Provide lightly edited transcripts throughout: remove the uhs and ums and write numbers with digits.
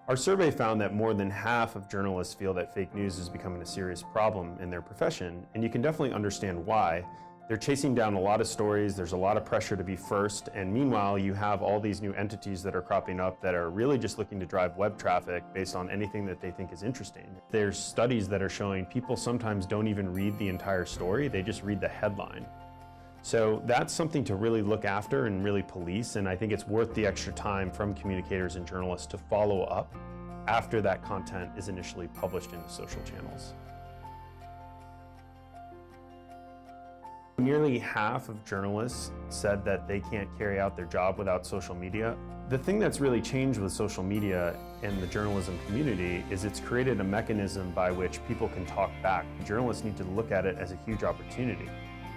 Our survey found that more than half of journalists feel that fake news is becoming a serious problem in their profession, and you can definitely understand why. They're chasing down a lot of stories, there's a lot of pressure to be first, and meanwhile you have all these new entities that are cropping up that are really just looking to drive web traffic based on anything that they think is interesting. There's studies that are showing people sometimes don't even read the entire story, they just read the headline. So that's something to really look after and really police, and I think it's worth the extra time from communicators and journalists to follow up after that content is initially published into social channels. Nearly half of journalists said that they can't carry out their job without social media. The thing that's really changed with social media and the journalism community is it's created a mechanism by which people can talk back. Journalists need to look at it as a huge opportunity.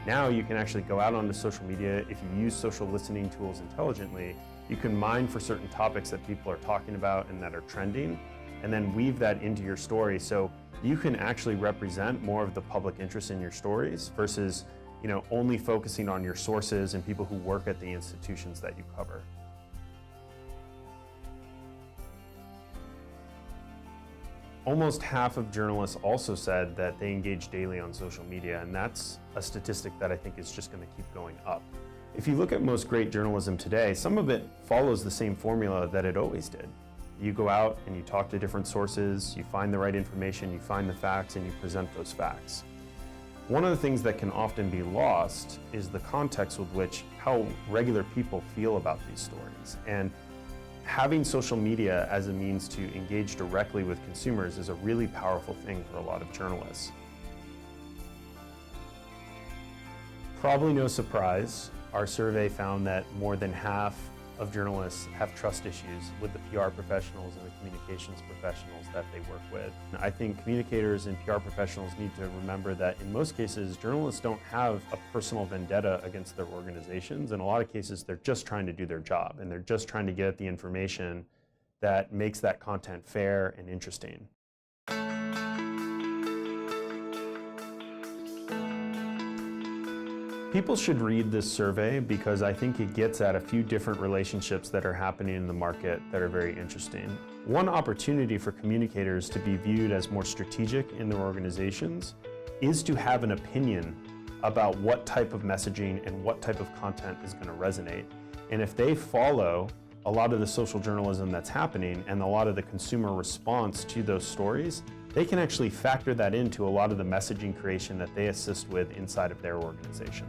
Now you can actually go out onto social media. If you use social listening tools intelligently, you can mine for certain topics that people are talking about and that are trending, and then weave that into your story so you can actually represent more of the public interest in your stories versus only focusing on your sources and people who work at the institutions that you cover. Almost half of journalists also said that they engage daily on social media, and that's a statistic that I think is just going to keep going up. If you look at most great journalism today, some of it follows the same formula that it always did. You go out and you talk to different sources, you find the right information, you find the facts, and you present those facts. One of the things that can often be lost is the context with which how regular people feel about these stories. And having social media as a means to engage directly with consumers is a really powerful thing for a lot of journalists. Probably no surprise, our survey found that more than half of journalists have trust issues with the PR professionals and the communications professionals that they work with. I think communicators and PR professionals need to remember that in most cases, journalists don't have a personal vendetta against their organizations. In a lot of cases, they're just trying to do their job, and they're just trying to get the information that makes that content fair and interesting. People should read this survey because I think it gets at a few different relationships that are happening in the market that are very interesting. One opportunity for communicators to be viewed as more strategic in their organizations is to have an opinion about what type of messaging and what type of content is going to resonate. And if they follow a lot of the social journalism that's happening and a lot of the consumer response to those stories, they can actually factor that into a lot of the messaging creation that they assist with inside of their organization.